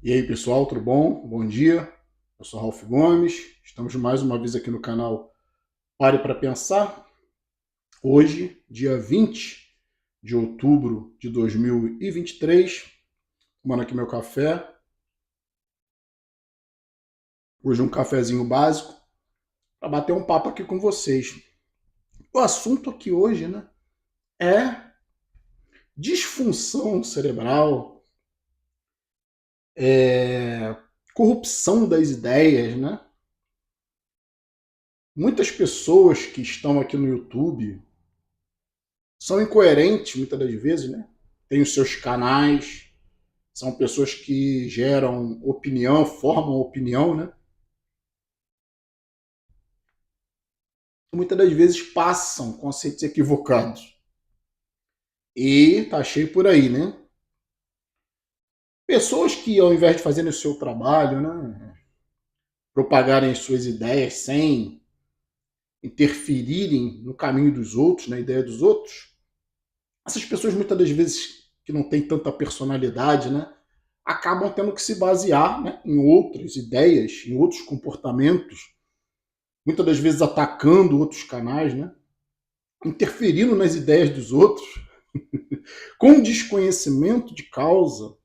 E aí, pessoal, tudo bom? Bom dia. Eu sou Ralf Gomes. Estamos mais uma vez aqui no canal Pare para Pensar. Hoje, dia 20 de outubro de 2023, tomando aqui meu café. Hoje um cafezinho básico para bater um papo aqui com vocês. O assunto aqui hoje, né, é disfunção cerebral, corrupção das ideias, né? Muitas pessoas que estão aqui no YouTube são incoerentes muitas das vezes, né? Tem os seus canais, são pessoas que geram opinião, formam opinião, né? Muitas das vezes passam conceitos equivocados. E tá cheio por aí, né? Pessoas que, ao invés de fazerem o seu trabalho, né, propagarem as suas ideias sem interferirem no caminho dos outros, na ideia dos outros, essas pessoas muitas das vezes que não têm tanta personalidade, né, acabam tendo que se basear, né, em outras ideias, em outros comportamentos, muitas das vezes atacando outros canais, né, interferindo nas ideias dos outros, com desconhecimento de causa.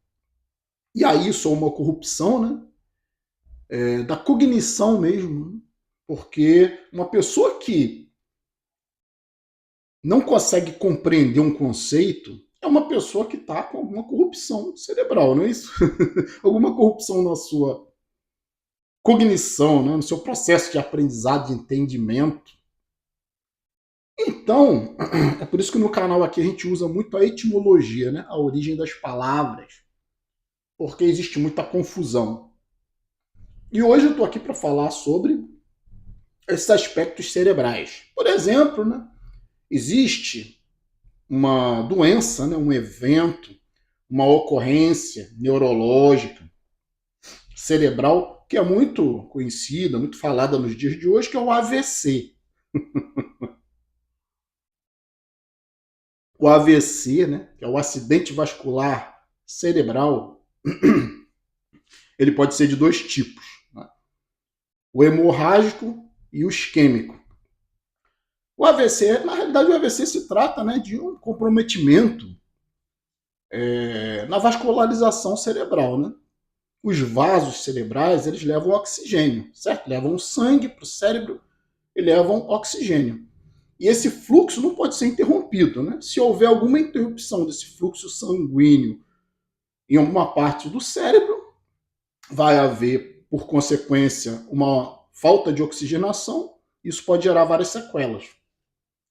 E aí isso é uma corrupção, né, da cognição mesmo, né, porque uma pessoa que não consegue compreender um conceito é uma pessoa que está com alguma corrupção cerebral, não é isso? Alguma corrupção na sua cognição, né? No seu processo de aprendizado, de entendimento. Então, é por isso que no canal aqui a gente usa muito a etimologia, né? A origem das palavras, porque existe muita confusão. E hoje eu estou aqui para falar sobre esses aspectos cerebrais. Por exemplo, né? Existe uma doença, né? Um evento, uma ocorrência neurológica, cerebral, que é muito conhecida, muito falada nos dias de hoje, que é o AVC. O AVC, né, que é o acidente vascular cerebral, ele pode ser de dois tipos, né? O hemorrágico e o isquêmico. O AVC, na realidade, o AVC se trata, né, de um comprometimento na vascularização cerebral, né? Os vasos cerebrais, eles levam oxigênio, certo? Levam sangue para o cérebro e levam oxigênio. E esse fluxo não pode ser interrompido, né? Se houver alguma interrupção desse fluxo sanguíneo em alguma parte do cérebro, vai haver, por consequência, uma falta de oxigenação. Isso pode gerar várias sequelas.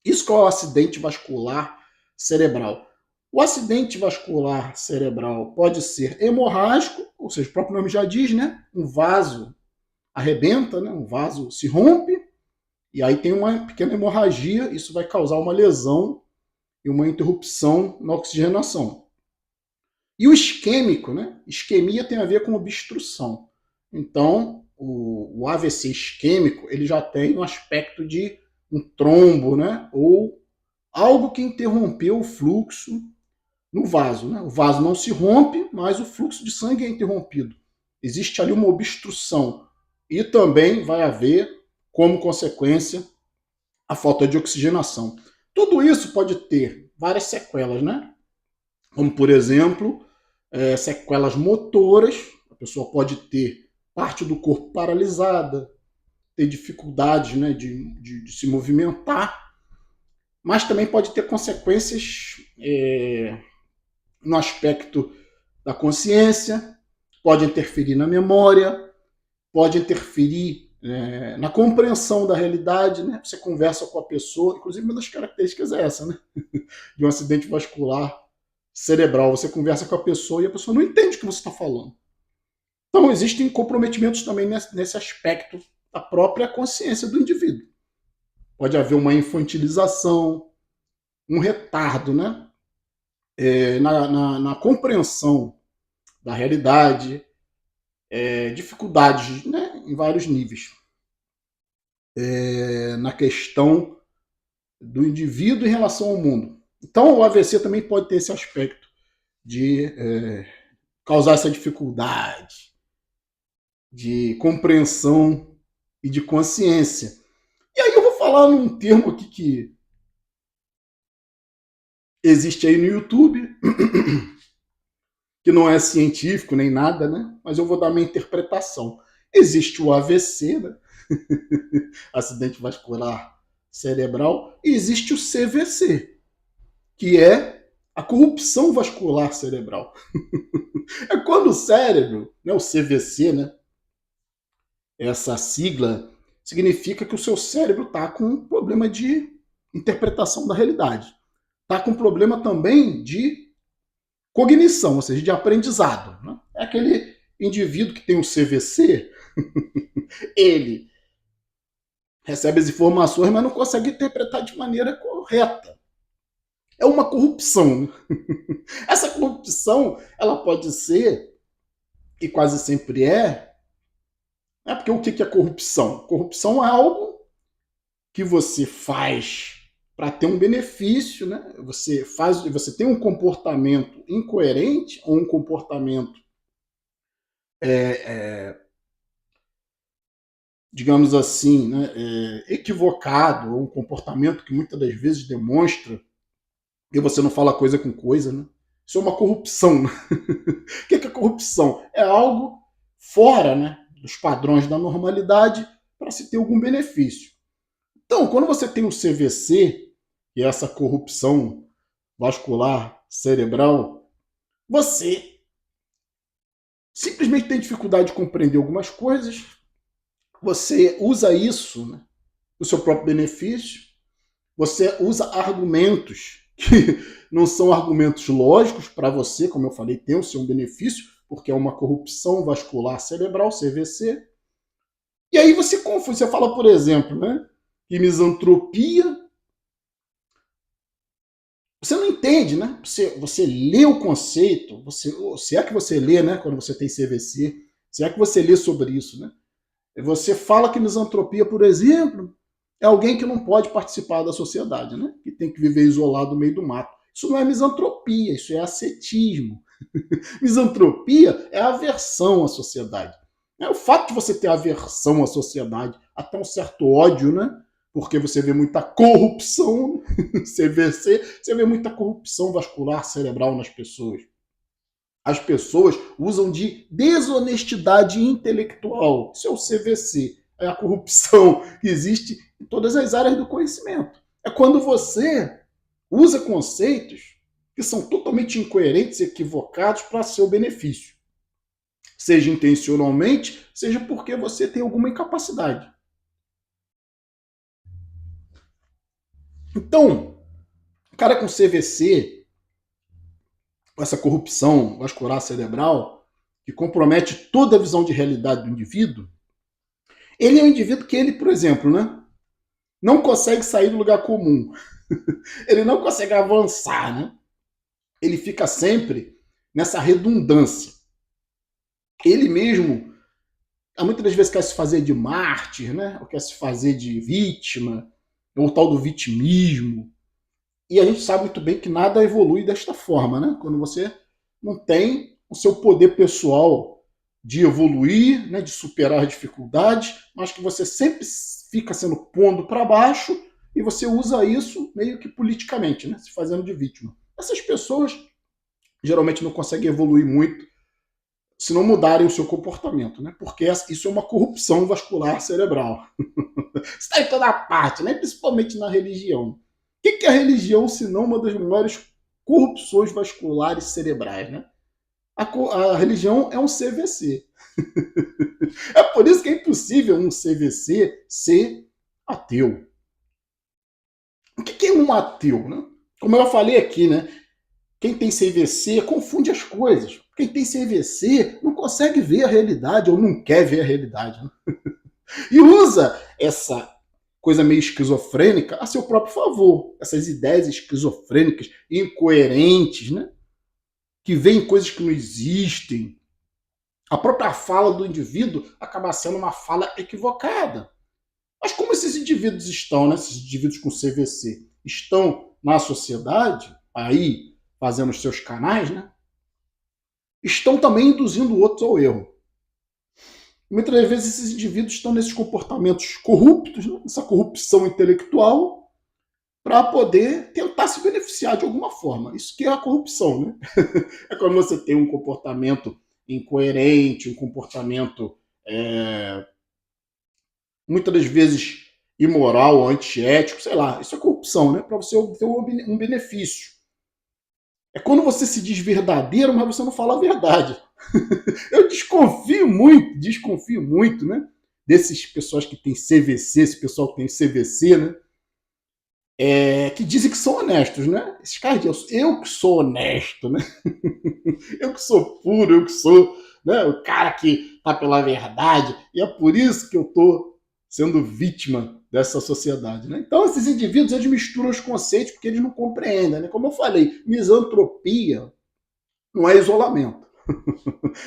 Isso que é o acidente vascular cerebral. O acidente vascular cerebral pode ser hemorrágico, ou seja, o próprio nome já diz, né? Um vaso arrebenta, né? Um vaso se rompe, e aí tem uma pequena hemorragia, isso vai causar uma lesão e uma interrupção na oxigenação. E o isquêmico, né? Isquemia tem a ver com obstrução. Então, o AVC isquêmico, ele já tem um aspecto de um trombo, né? Ou algo que interrompeu o fluxo no vaso, né? O vaso não se rompe, mas o fluxo de sangue é interrompido. Existe ali uma obstrução. E também vai haver, como consequência, a falta de oxigenação. Tudo isso pode ter várias sequelas, né? Como, por exemplo, sequelas motoras, a pessoa pode ter parte do corpo paralisada, ter dificuldade, né, de se movimentar, mas também pode ter consequências no aspecto da consciência, pode interferir na memória, pode interferir na compreensão da realidade, né? Você conversa com a pessoa, inclusive uma das características é essa, né? De um acidente vascular cerebral. Você conversa com a pessoa e a pessoa não entende o que você está falando. Então, existem comprometimentos também nesse aspecto da própria consciência do indivíduo. Pode haver uma infantilização, um retardo, né? Na compreensão da realidade, dificuldades, né? Em vários níveis. Na questão do indivíduo em relação ao mundo. Então, o AVC também pode ter esse aspecto de causar essa dificuldade de compreensão e de consciência. E aí eu vou falar num termo aqui que existe aí no YouTube, que não é científico nem nada, né? Mas eu vou dar minha interpretação. Existe o AVC, né? Acidente vascular cerebral, e existe o CVC, que é a corrupção vascular cerebral. É quando o cérebro, né, o CVC, né, essa sigla, significa que o seu cérebro está com um problema de interpretação da realidade. Está com um problema também de cognição, ou seja, de aprendizado. Né? É aquele indivíduo que tem um CVC, ele recebe as informações, mas não consegue interpretar de maneira correta. É uma corrupção. Essa corrupção, ela pode ser, e quase sempre é, né? Porque o que é corrupção? Corrupção é algo que você faz para ter um benefício, né? Você tem um comportamento incoerente ou um comportamento, digamos assim, né, equivocado, ou um comportamento que muitas das vezes demonstra que você não fala coisa com coisa, né? Isso é uma corrupção. Né? O que é corrupção? É algo fora, né, dos padrões da normalidade para se ter algum benefício. Então, quando você tem o CVC, que é essa corrupção vascular cerebral, você simplesmente tem dificuldade de compreender algumas coisas, você usa isso, né, para o seu próprio benefício, você usa argumentos que não são argumentos lógicos para você, como eu falei, tem o seu benefício, porque é uma corrupção vascular cerebral, CVC. E aí você confunde, você fala, por exemplo, né, que misantropia, você não entende, né? Você lê o conceito, se é que você lê, né, quando você tem CVC, se é que você lê sobre isso, né? Você fala que misantropia, por exemplo, é alguém que não pode participar da sociedade, né? Que tem que viver isolado no meio do mato. Isso não é misantropia, isso é ascetismo. Misantropia é aversão à sociedade. O fato de você ter aversão à sociedade, até um certo ódio, né? Porque você vê muita corrupção, CVC, você vê muita corrupção vascular cerebral nas pessoas. As pessoas usam de desonestidade intelectual. Isso é o CVC. É a corrupção que existe em todas as áreas do conhecimento. É quando você usa conceitos que são totalmente incoerentes e equivocados para seu benefício. Seja intencionalmente, seja porque você tem alguma incapacidade. Então, o cara com CVC, com essa corrupção vascular cerebral, que compromete toda a visão de realidade do indivíduo, ele é um indivíduo que ele, por exemplo, né, não consegue sair do lugar comum. Ele não consegue avançar, né? Ele fica sempre nessa redundância. Ele mesmo, muitas das vezes, quer se fazer de mártir, né? Ou quer se fazer de vítima, ou o tal do vitimismo. E a gente sabe muito bem que nada evolui desta forma, né? Quando você não tem o seu poder pessoal de evoluir, né? De superar as dificuldades, mas que você sempre fica sendo pondo para baixo e você usa isso meio que politicamente, né? Se fazendo de vítima. Essas pessoas geralmente não conseguem evoluir muito se não mudarem o seu comportamento, né? Porque isso é uma corrupção vascular cerebral. Está em toda parte, né? Principalmente na religião. O que é a religião se não uma das maiores corrupções vasculares cerebrais, né? A religião é um CVC. É por isso que é impossível um CVC ser ateu. O que é um ateu, né? Como eu falei aqui, né? Quem tem CVC confunde as coisas. Quem tem CVC não consegue ver a realidade ou não quer ver a realidade. Né? E usa essa coisa meio esquizofrênica a seu próprio favor. Essas ideias esquizofrênicas, incoerentes, né? Que veem coisas que não existem. A própria fala do indivíduo acaba sendo uma fala equivocada. Mas como esses indivíduos estão, né? Esses indivíduos com CVC, estão na sociedade, aí fazendo os seus canais, né? estão também induzindo outros ao erro. Muitas das vezes esses indivíduos estão nesses comportamentos corruptos, né? Essa corrupção intelectual, para poder tentar se beneficiar de alguma forma. Isso que é a corrupção, né? É quando você tem um comportamento incoerente, um comportamento muitas das vezes imoral, antiético, sei lá. Isso é corrupção, né? Para você obter um benefício. É quando você se diz verdadeiro, mas você não fala a verdade. Eu desconfio muito, né? Desses pessoas que têm CVC, esse pessoal que tem CVC, né? Que dizem que são honestos, né? Esses caras dizem, eu que sou honesto, né? Eu que sou puro, eu que sou, né, o cara que tá pela verdade, e é por isso que eu tô sendo vítima dessa sociedade, né? Então esses indivíduos, eles misturam os conceitos porque eles não compreendem, né? Como eu falei, misantropia não é isolamento.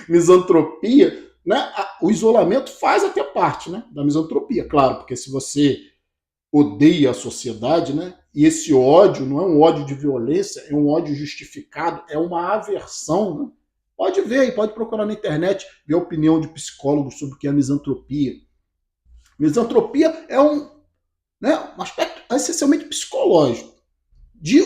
Misantropia, né? O isolamento faz até parte, né, da misantropia, claro, porque se você odeia a sociedade, né? E esse ódio não é um ódio de violência, é um ódio justificado, é uma aversão, né? Pode ver aí, pode procurar na internet, ver a opinião de psicólogos sobre o que é a misantropia. Misantropia é um aspecto essencialmente psicológico, de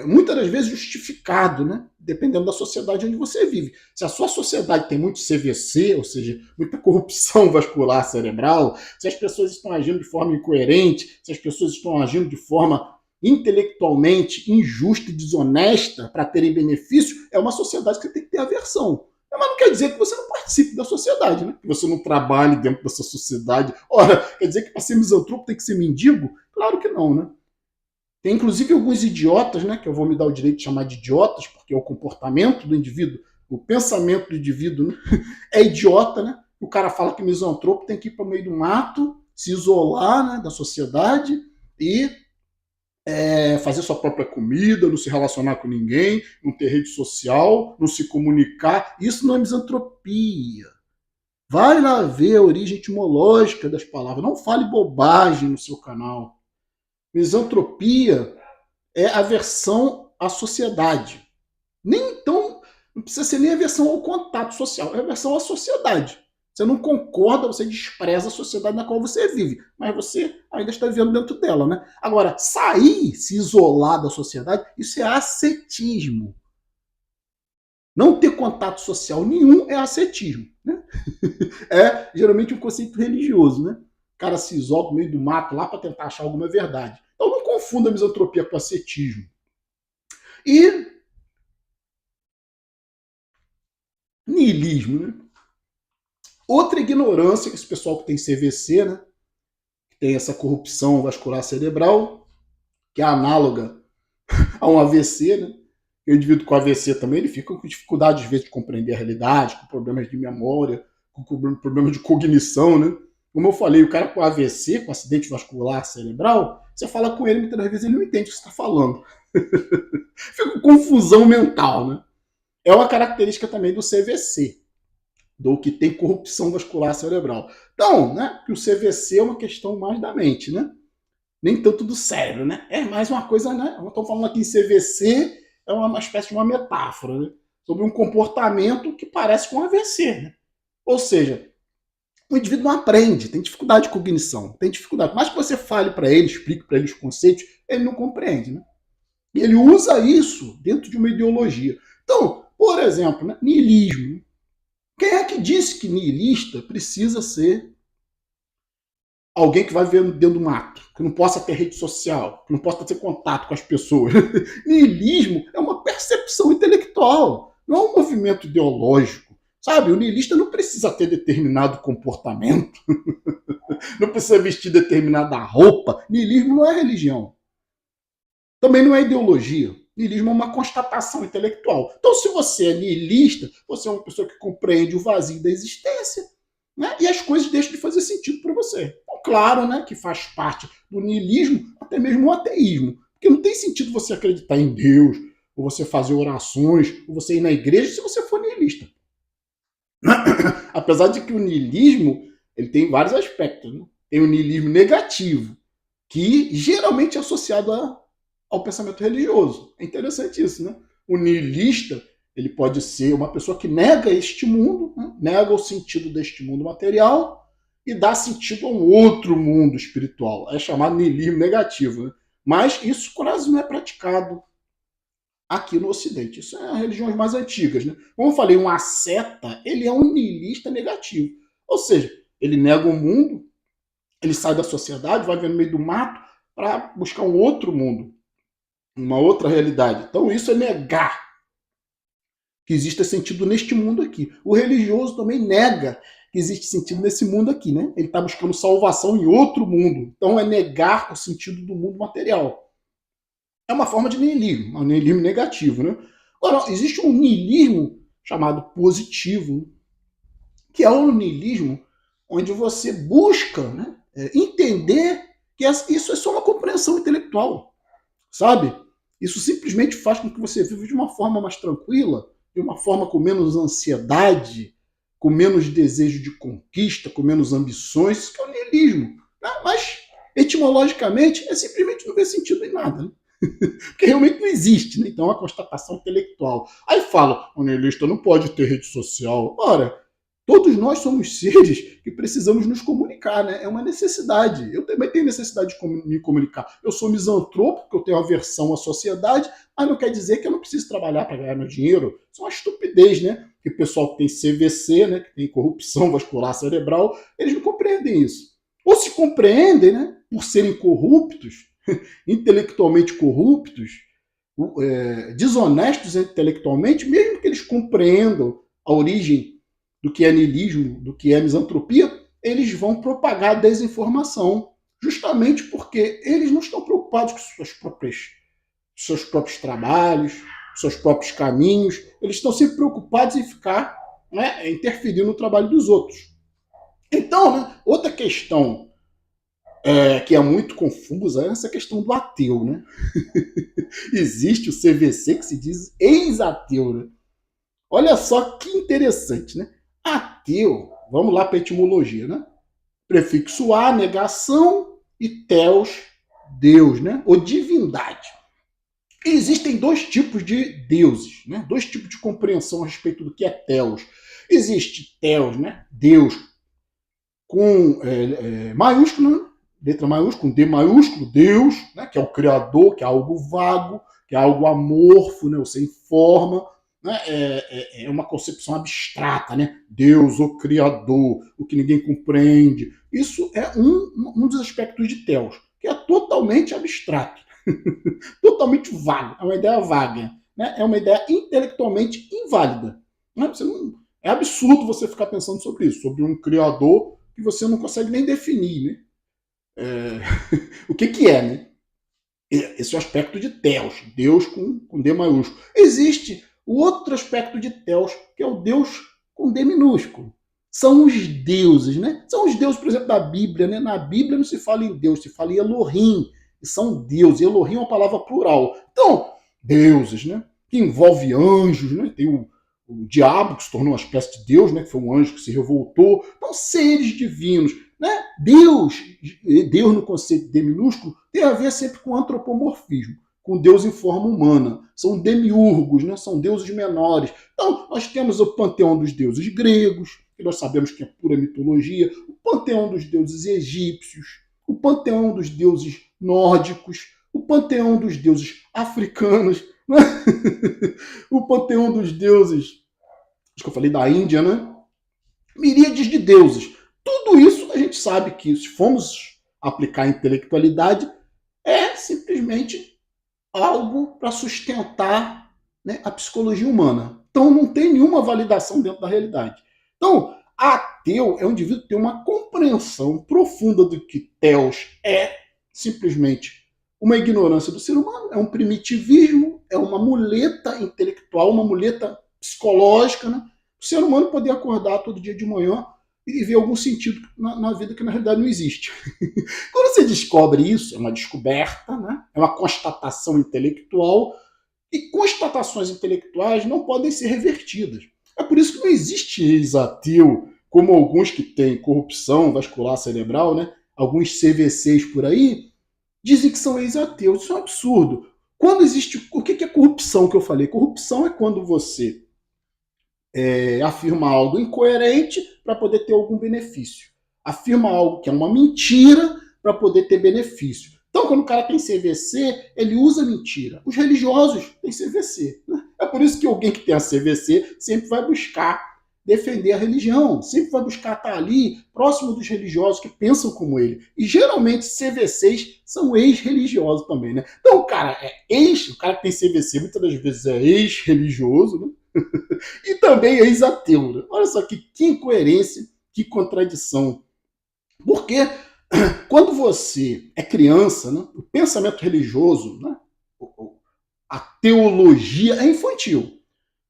muitas das vezes justificado, né? Dependendo da sociedade onde você vive. Se a sua sociedade tem muito CVC, ou seja, muita corrupção vascular cerebral, se as pessoas estão agindo de forma incoerente, se as pessoas estão agindo de forma intelectualmente injusta e desonesta para terem benefício, é uma sociedade que você tem que ter aversão. Mas não quer dizer que você não participe da sociedade, né? Que você não trabalhe dentro dessa sociedade. Ora, quer dizer que para ser misantropo tem que ser mendigo? Claro que não, né? Tem inclusive alguns idiotas, né, que eu vou me dar o direito de chamar de idiotas, porque o comportamento do indivíduo, o pensamento do indivíduo, né, é idiota, né? O cara fala que misantropo tem que ir para o meio do mato, se isolar, né, da sociedade e fazer sua própria comida, não se relacionar com ninguém, não ter rede social, não se comunicar. Isso não é misantropia. Vai lá ver a origem etimológica das palavras. Não fale bobagem no seu canal. Misantropia é aversão à sociedade. Nem então, não precisa ser nem aversão ao contato social, é aversão à sociedade. Você não concorda, você despreza a sociedade na qual você vive, mas você ainda está vivendo dentro dela, né? Agora, sair, se isolar da sociedade, isso é ascetismo. Não ter contato social nenhum é ascetismo, né? É geralmente um conceito religioso, né? O cara se isola no meio do mato lá para tentar achar alguma verdade. Então não confunda a misantropia com ascetismo. E niilismo, né? Outra ignorância que esse pessoal que tem CVC, né? Que tem essa corrupção vascular cerebral, que é análoga a um AVC, né? O indivíduo com AVC também ele fica com dificuldade, às vezes, de compreender a realidade, com problemas de memória, com problemas de cognição, né? Como eu falei, o cara com AVC, com acidente vascular cerebral, você fala com ele, muitas das vezes ele não entende o que você está falando. Fica com confusão mental, né? É uma característica também do CVC, do que tem corrupção vascular cerebral. Então, né, que o CVC é uma questão mais da mente, né? Nem tanto do cérebro, né? É mais uma coisa, né? Estamos falando aqui em CVC, é uma espécie de uma metáfora, né? Sobre um comportamento que parece com AVC, né? Ou seja, o indivíduo não aprende, tem dificuldade de cognição, tem dificuldade. Mas que você fale para ele, explique para ele os conceitos, ele não compreende, né? E ele usa isso dentro de uma ideologia. Então, por exemplo, né, niilismo. Quem é que disse que niilista precisa ser alguém que vai viver dentro do mato, que não possa ter rede social, que não possa ter contato com as pessoas? Niilismo é uma percepção intelectual, não é um movimento ideológico. Sabe, o niilista não precisa ter determinado comportamento, não precisa vestir determinada roupa. Niilismo não é religião. Também não é ideologia. Niilismo é uma constatação intelectual. Então, se você é niilista, você é uma pessoa que compreende o vazio da existência, né? E as coisas deixam de fazer sentido para você. Então, claro, né, que faz parte do niilismo até mesmo o ateísmo. Porque não tem sentido você acreditar em Deus, ou você fazer orações, ou você ir na igreja se você for niilista. Apesar de que o niilismo ele tem vários aspectos. Né? Tem o niilismo negativo, que geralmente é associado ao pensamento religioso. É interessante isso, né? O niilista, Ele pode ser uma pessoa que nega este mundo, né? Nega o sentido deste mundo material e dá sentido a um outro mundo espiritual. É chamado niilismo negativo. Né? Mas isso quase não é praticado aqui no Ocidente. Isso é as religiões mais antigas. Né? Como eu falei, um asceta, ele é um niilista negativo. Ou seja, ele nega o mundo, ele sai da sociedade, vai ver no meio do mato para buscar um outro mundo, uma outra realidade. Então isso é negar que exista sentido neste mundo aqui. O religioso também nega que existe sentido nesse mundo aqui, né? Ele está buscando salvação em outro mundo. Então é negar o sentido do mundo material. É uma forma de niilismo, um niilismo negativo, né? Agora, existe um niilismo chamado positivo, que é um niilismo onde você busca, né, entender que isso é só uma compreensão intelectual, sabe? Isso simplesmente faz com que você viva de uma forma mais tranquila, de uma forma com menos ansiedade, com menos desejo de conquista, com menos ambições, isso que é o niilismo. Né? Mas, etimologicamente, é simplesmente não ver sentido em nada. Né? Porque realmente não existe, né? Então é uma constatação intelectual. Aí fala, o niilista não pode ter rede social. Ora, todos nós somos seres que precisamos nos comunicar, né? É uma necessidade. Eu também tenho necessidade de me comunicar. Eu sou misantropo, porque eu tenho aversão à sociedade, mas não quer dizer que eu não preciso trabalhar para ganhar meu dinheiro. Isso é uma estupidez, né? Que o pessoal que tem CVC, né? Que tem corrupção vascular cerebral, eles não compreendem isso. Ou se compreendem, né? Por serem corruptos, intelectualmente corruptos, desonestos intelectualmente, mesmo que eles compreendam a origem do que é niilismo, do que é misantropia, eles vão propagar a desinformação, justamente porque eles não estão preocupados com seus próprios trabalhos, seus próprios caminhos, eles estão sempre preocupados em ficar, né, interferindo no trabalho dos outros. Então, né, outra questão que é muito confusa é essa questão do ateu. Né? Existe o CVC que se diz ex-ateu. Né? Olha só que interessante, né? Ateu, vamos lá para a etimologia, né? Prefixo a, negação, e theos, Deus, né? Ou divindade. E existem dois tipos de deuses, né? Dois tipos de compreensão a respeito do que é theos. Existe theos, né? Deus, com maiúsculo, né? Letra maiúscula, com D maiúsculo, Deus, né? Que é o Criador, que é algo vago, que é algo amorfo, né? Ou sem forma. Né? É uma concepção abstrata, né? Deus, o Criador, o que ninguém compreende. Isso é um dos aspectos de Theos, que é totalmente abstrato, totalmente vago, é uma ideia vaga, né? É uma ideia intelectualmente inválida. Né? É absurdo você ficar pensando sobre isso, sobre um Criador que você não consegue nem definir, né? O que é, né? Esse é o aspecto de Theos, Deus com D maiúsculo. Existe o outro aspecto de Theos, que é o Deus com D minúsculo. São os deuses, né? São os deuses, por exemplo, da Bíblia, né? Na Bíblia não se fala em Deus, se fala em Elohim, que são deuses. Elohim é uma palavra plural. Então, deuses, né? Que envolve anjos, né? Tem o diabo, que se tornou uma espécie de Deus, né? Que foi um anjo que se revoltou. Então, seres divinos, né? Deus no conceito de D minúsculo, tem a ver sempre com antropomorfismo, com Deus em forma humana. São demiurgos, né? São deuses menores. Então, nós temos o panteão dos deuses gregos, que nós sabemos que é pura mitologia, o panteão dos deuses egípcios, o panteão dos deuses nórdicos, o panteão dos deuses africanos, né? O panteão dos deuses, acho que eu falei da Índia, né? Miríades de deuses. Tudo isso a gente sabe que, se formos aplicar a intelectualidade, é simplesmente algo para sustentar, né, a psicologia humana. Então não tem nenhuma validação dentro da realidade. Então, ateu é um indivíduo que tem uma compreensão profunda do que Theos é simplesmente uma ignorância do ser humano, é um primitivismo, é uma muleta intelectual, uma muleta psicológica, né? O ser humano poder acordar todo dia de manhã e ver algum sentido na vida que na realidade não existe. Quando você descobre isso, é uma descoberta, né? É uma constatação intelectual, e constatações intelectuais não podem ser revertidas. É por isso que não existe ex-ateu, como alguns que têm corrupção vascular cerebral, né? Alguns CVCs por aí, dizem que são ex-ateus. Isso é um absurdo. Quando existe. O que é corrupção que eu falei? Corrupção é quando você afirma algo incoerente para poder ter algum benefício. Afirma algo que é uma mentira para poder ter benefício. Então, quando o cara tem CVC, ele usa mentira. Os religiosos têm CVC. Né? É por isso que alguém que tem a CVC sempre vai buscar defender a religião, sempre vai buscar estar ali, próximo dos religiosos que pensam como ele. E geralmente CVCs são ex-religiosos também, né? Então o cara o cara que tem CVC muitas das vezes é ex-religioso, né? E também ex-ateu. Né? Olha só que incoerência, que contradição. Porque quando você é criança, né, o pensamento religioso, né, a teologia é infantil.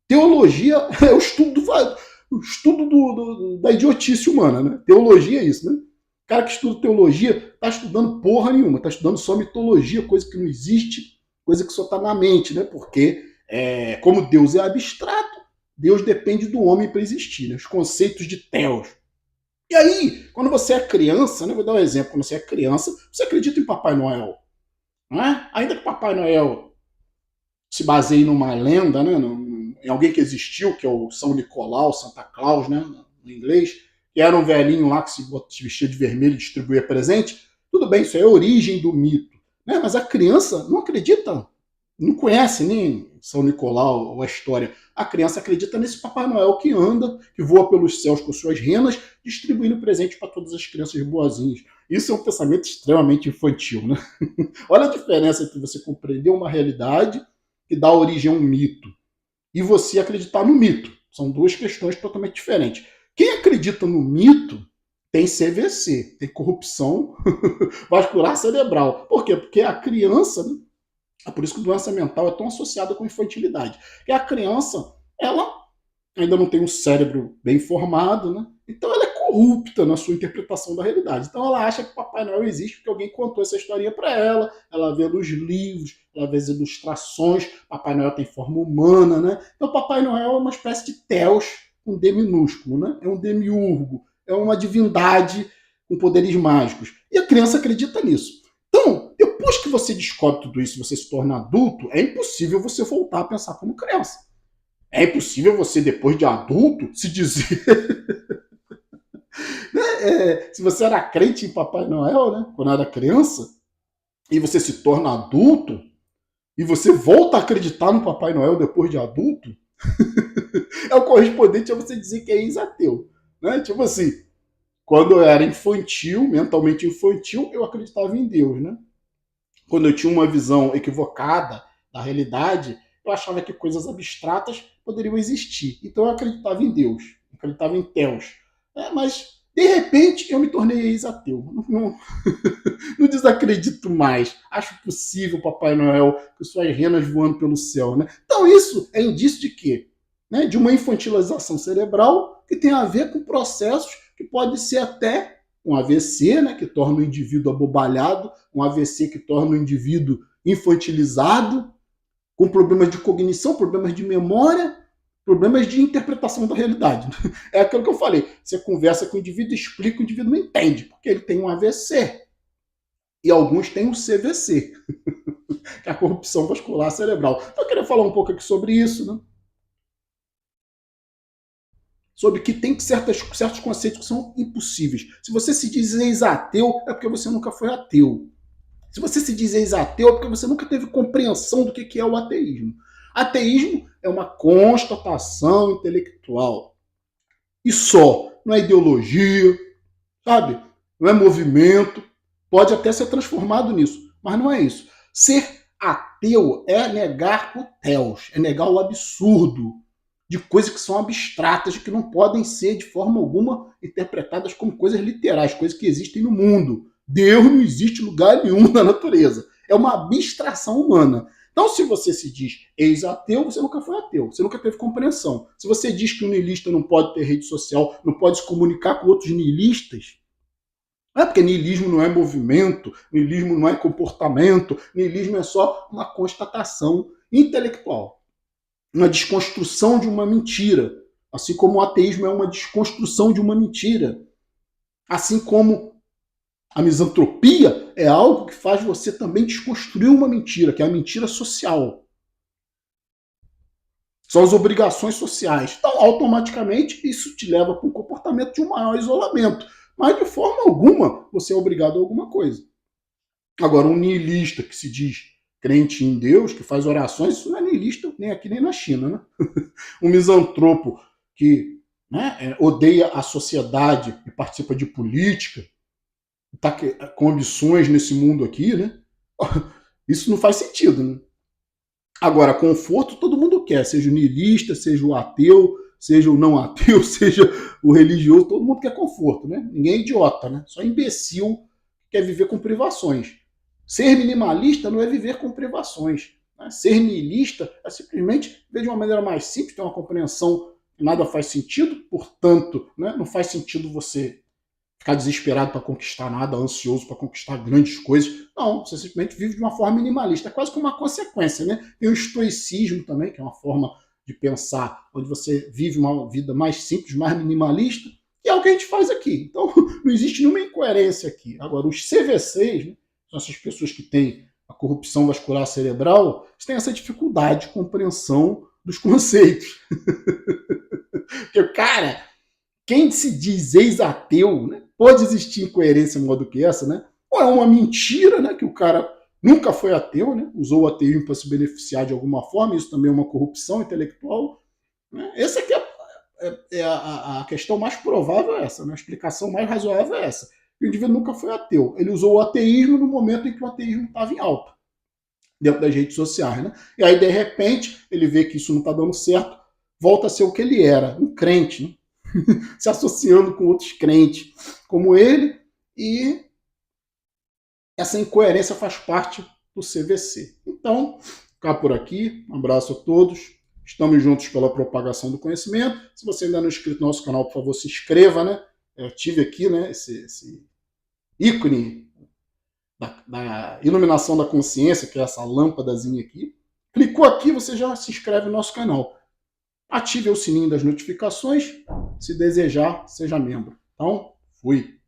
Teologia é o estudo da idiotice humana. Né? Teologia é isso. Né? O cara que estuda teologia está estudando porra nenhuma, está estudando só mitologia, coisa que não existe, coisa que só está na mente. Né? Porque, como Deus é abstrato, Deus depende do homem para existir. Né? Os conceitos de Theos. E aí, quando você é criança, né, vou dar um exemplo, quando você é criança, você acredita em Papai Noel. Não é? Ainda que Papai Noel se baseie numa lenda, né, em alguém que existiu, que é o São Nicolau, Santa Claus, né, no inglês, que era um velhinho lá que se vestia de vermelho e distribuía presente, tudo bem, isso é a origem do mito. Né? Mas a criança não acredita, não conhece nem São Nicolau ou a história. A criança acredita nesse Papai Noel que anda, que voa pelos céus com suas renas, distribuindo presente para todas as crianças boazinhas. Isso é um pensamento extremamente infantil. Né? Olha a diferença entre você compreender uma realidade que dá origem a um mito e você acreditar no mito. São duas questões totalmente diferentes. Quem acredita no mito tem CVC, tem corrupção vascular cerebral. Por quê? Porque a criança, né? É por isso que doença mental é tão associada com infantilidade. Porque a criança, ela ainda não tem um cérebro bem formado, né? Então ela é corrupta na sua interpretação da realidade. Então ela acha que Papai Noel existe porque alguém contou essa historinha para ela vê nos livros, ela vê as ilustrações, Papai Noel tem forma humana, né? Então Papai Noel é uma espécie de Theos com D minúsculo, né? É um demiurgo, é uma divindade com poderes mágicos. E a criança acredita nisso. Então, depois que você descobre tudo isso, você se torna adulto, é impossível você voltar a pensar como criança. É impossível você, depois de adulto, se dizer. Se você era crente em Papai Noel, né, quando era criança, e você se torna adulto, e você volta a acreditar no Papai Noel depois de adulto, é o correspondente a você dizer que é ex-ateu. Né? Tipo assim, quando eu era infantil, mentalmente infantil, eu acreditava em Deus. Né? Quando eu tinha uma visão equivocada da realidade, eu achava que coisas abstratas poderiam existir. Então eu acreditava em Deus, acreditava em Theos. Mas, de repente, eu me tornei ex-ateu. Não desacredito mais. Acho possível Papai Noel com suas renas voando pelo céu. Né? Então isso é indício de quê? Né? De uma infantilização cerebral que tem a ver com processos que pode ser até um AVC, né, que torna o indivíduo abobalhado, um AVC que torna o indivíduo infantilizado, com problemas de cognição, problemas de memória, problemas de interpretação da realidade. É aquilo que eu falei. Você conversa com o indivíduo, explica, o indivíduo não entende, porque ele tem um AVC. E alguns têm um CVC, que é a corrupção vascular cerebral. Então eu queria falar um pouco aqui sobre isso, né? Sobre que tem certos conceitos que são impossíveis. Se você se diz ex-ateu, é porque você nunca foi ateu. Se você se diz ex-ateu, é porque você nunca teve compreensão do que é o ateísmo. Ateísmo é uma constatação intelectual. E só. Não é ideologia, sabe? Não é movimento. Pode até ser transformado nisso, mas não é isso. Ser ateu é negar o Theos, é negar o absurdo de coisas que são abstratas, que não podem ser de forma alguma interpretadas como coisas literais, coisas que existem no mundo. Deus não existe em lugar nenhum na natureza. É uma abstração humana. Então, se você se diz ex-ateu, você nunca foi ateu, você nunca teve compreensão. Se você diz que o niilista não pode ter rede social, não pode se comunicar com outros niilistas, não é porque niilismo não é movimento, niilismo não é comportamento, niilismo é só uma constatação intelectual, uma desconstrução de uma mentira. Assim como o ateísmo é uma desconstrução de uma mentira. Assim como a misantropia é algo que faz você também desconstruir uma mentira, que é a mentira social. São as obrigações sociais. Então, automaticamente, isso te leva para um comportamento de um maior isolamento. Mas, de forma alguma, você é obrigado a alguma coisa. Agora, um niilista que se diz crente em Deus, que faz orações, isso não é niilista nem aqui nem na China, né? Um misantropo que, né, odeia a sociedade e participa de política, está com ambições nesse mundo aqui, né? Isso não faz sentido, né? Agora, conforto todo mundo quer, seja o niilista, seja o ateu, seja o não ateu, seja o religioso, todo mundo quer conforto, né? Ninguém é idiota, né? Só imbecil quer viver com privações. Ser minimalista não é viver com privações. Né? Ser niilista é simplesmente ver de uma maneira mais simples, ter uma compreensão que nada faz sentido, portanto, né, não faz sentido você ficar desesperado para conquistar nada, ansioso para conquistar grandes coisas. Não, você simplesmente vive de uma forma minimalista, é quase como uma consequência, né? Tem o estoicismo também, que é uma forma de pensar, onde você vive uma vida mais simples, mais minimalista, e é o que a gente faz aqui. Então, não existe nenhuma incoerência aqui. Agora, os CVCs, né, são essas pessoas que têm a corrupção vascular cerebral, eles têm essa dificuldade de compreensão dos conceitos. Porque, cara, quem se diz ex-ateu, né, pode existir incoerência maior do que essa, né? Ou é uma mentira, né, que o cara nunca foi ateu, né, usou o ateísmo para se beneficiar de alguma forma, isso também é uma corrupção intelectual. Né? Essa aqui a questão mais provável é essa, né? A explicação mais razoável é essa. O indivíduo nunca foi ateu. Ele usou o ateísmo no momento em que o ateísmo estava em alta, dentro das redes sociais. Né? E aí, de repente, ele vê que isso não está dando certo, volta a ser o que ele era, um crente, né? Se associando com outros crentes como ele, e essa incoerência faz parte do CVC. Então, ficar por aqui, um abraço a todos, estamos juntos pela propagação do conhecimento. Se você ainda não é inscrito no nosso canal, por favor, se inscreva, né? Eu tive aqui, né, esse ícone da iluminação da consciência, que é essa lâmpadazinha aqui. Clicou aqui, você já se inscreve no nosso canal. Ative o sininho das notificações. Se desejar, seja membro. Então, fui.